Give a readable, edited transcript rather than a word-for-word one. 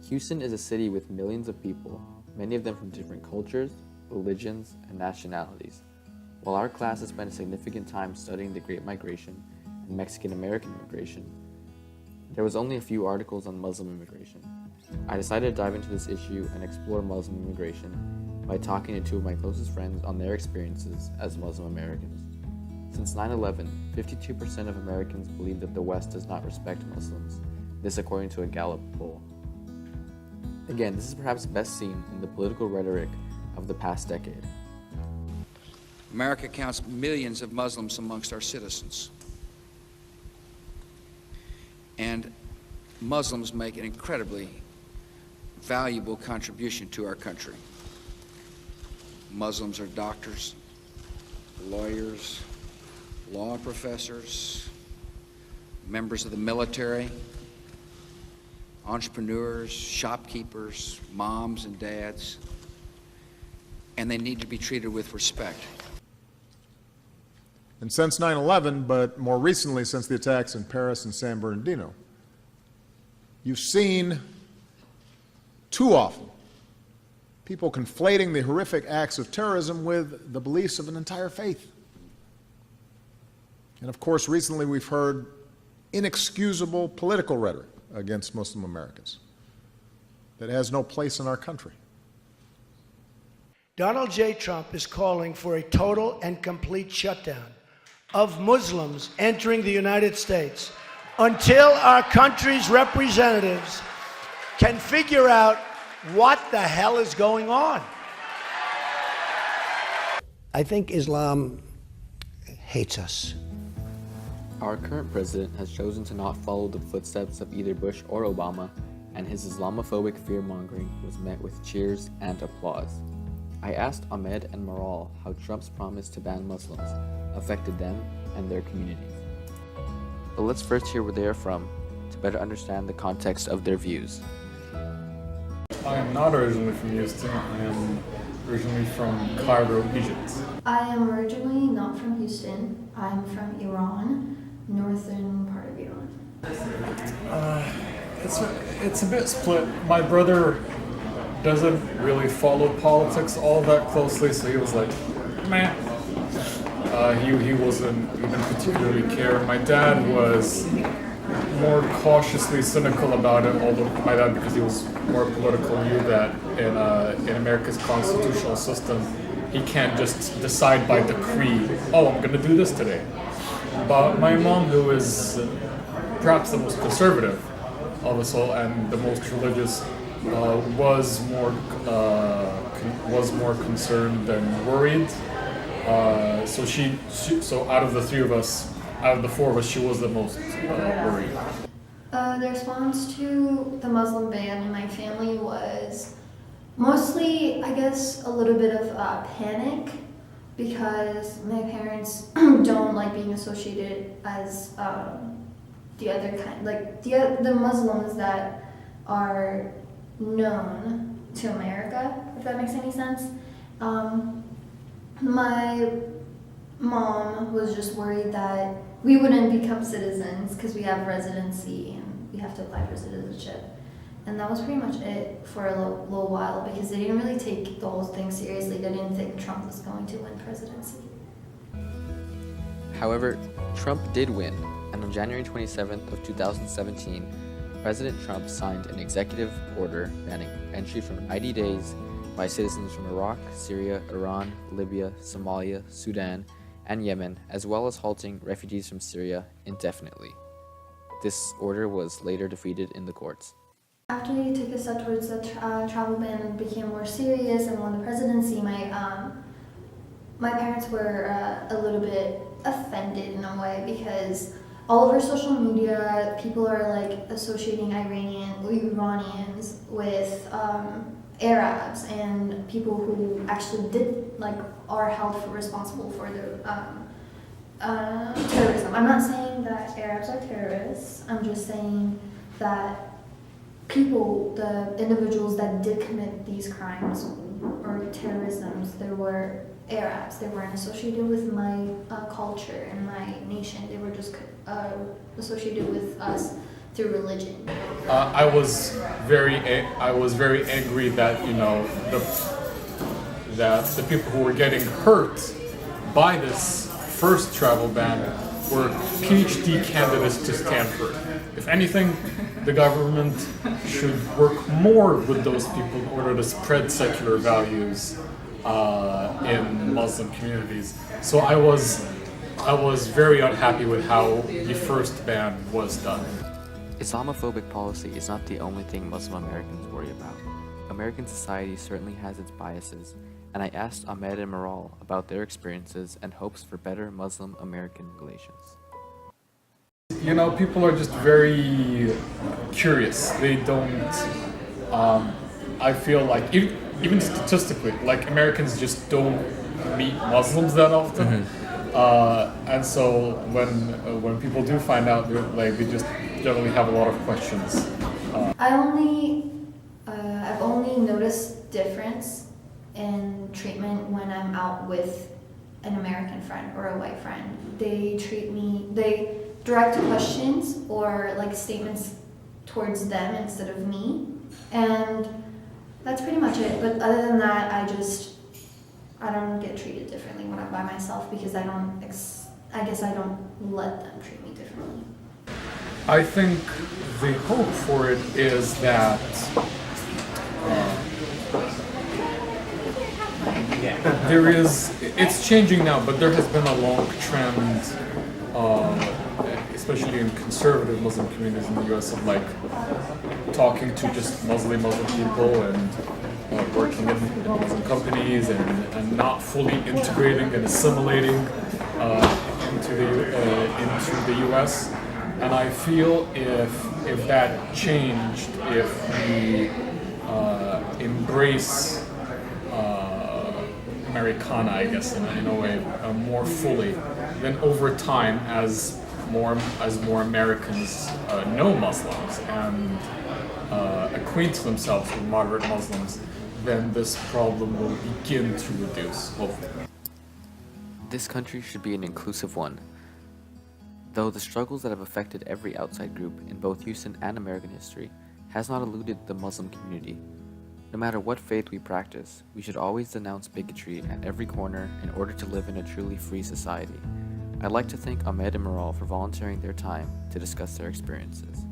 Houston is a city with millions of people, many of them from different cultures, religions, and nationalities. While our class has spent a significant time studying the Great Migration and Mexican-American immigration, there was only a few articles on Muslim immigration. I decided to dive into this issue and explore Muslim immigration by talking to two of my closest friends on their experiences as Muslim Americans. Since 9/11, 52% of Americans believe that the West does not respect Muslims, this according to a Gallup poll. Again, this is perhaps best seen in the political rhetoric of the past decade. America counts millions of Muslims amongst our citizens. And Muslims make an incredibly valuable contribution to our country. Muslims are doctors, lawyers, law professors, members of the military, entrepreneurs, shopkeepers, moms and dads, and they need to be treated with respect. And since 9/11, but more recently since the attacks in Paris and San Bernardino, you've seen too often people conflating the horrific acts of terrorism with the beliefs of an entire faith. And of course, recently we've heard inexcusable political rhetoric against Muslim Americans that has no place in our country. Donald J. Trump is calling for a total and complete shutdown of Muslims entering the United States until our country's representatives can figure out what the hell is going on. I think Islam hates us. Our current president has chosen to not follow the footsteps of either Bush or Obama, and his Islamophobic fear-mongering was met with cheers and applause. I asked Ahmed and Maral how Trump's promise to ban Muslims affected them and their communities. But let's first hear where they are from to better understand the context of their views. I am not originally from Houston. I am originally from Cairo, Egypt. I am originally not from Houston. I'm from Iran, northern part of Iran. It's a bit split. My brother doesn't really follow politics all that closely, so he was like, meh. He wasn't even particularly care. My dad was more cautiously cynical about it, although my dad, because he was more political, knew that in America's constitutional system, he can't just decide by decree, oh, I'm going to do this today. But my mom, who is perhaps the most conservative of us all and the most religious, was more concerned than worried. So out of the four of us, she was the most worried. The response to the Muslim ban in my family was mostly, I guess, a little bit of panic, because my parents don't like being associated as the other kind, like the Muslims that are known to America, if that makes any sense. My mom was just worried that we wouldn't become citizens because we have residency and we have to apply for citizenship. And that was pretty much it for a little while, because they didn't really take the whole thing seriously. They didn't think Trump was going to win presidency. However, Trump did win, and on January 27th of 2017, President Trump signed an executive order banning entry from 90 days by citizens from Iraq, Syria, Iran, Libya, Somalia, Sudan, and Yemen, as well as halting refugees from Syria indefinitely. This order was later defeated in the courts. After he took a step towards the travel ban and became more serious and won the presidency, my parents were a little bit offended in a way, because all over social media, people are like associating Iranians with Arabs and people who actually are held responsible for the terrorism. I'm not saying that Arabs are terrorists. I'm just saying that the individuals that did commit these crimes or terrorisms, there were Arabs. They weren't associated with my culture and my nation. They were just associated with us through religion? I was very angry that that the people who were getting hurt by this first travel ban were PhD candidates to Stanford. If anything, the government should work more with those people in order to spread secular values in Muslim communities. So I was very unhappy with how the first ban was done. Islamophobic policy is not the only thing Muslim Americans worry about. American society certainly has its biases, and I asked Ahmed and Maral about their experiences and hopes for better Muslim-American relations. People are just very curious. They don't, I feel like, even statistically, like Americans just don't meet Muslims that often. And so when people do find out, they just generally have a lot of questions. I've only noticed difference in treatment when I'm out with an American friend or a white friend. They direct questions or like statements towards them instead of me, and that's pretty much it. But other than that, I don't get treated differently when I'm by myself because I guess I don't let them treat me differently. I think the hope for it is that it's changing now, but there has been a long trend, especially in conservative Muslim communities in the US, of like talking to just Muslim people and working in Muslim companies and not fully integrating and assimilating into the US. And I feel if that changed, if we embrace Americana, I guess, in a way, more fully, then over time, as more Americans know Muslims and acquaint themselves with moderate Muslims, then this problem will begin to reduce, hopefully. This country should be an inclusive one. Though the struggles that have affected every outside group in both Houston and American history has not eluded the Muslim community. No matter what faith we practice, we should always denounce bigotry at every corner in order to live in a truly free society. I'd like to thank Ahmed and Maral for volunteering their time to discuss their experiences.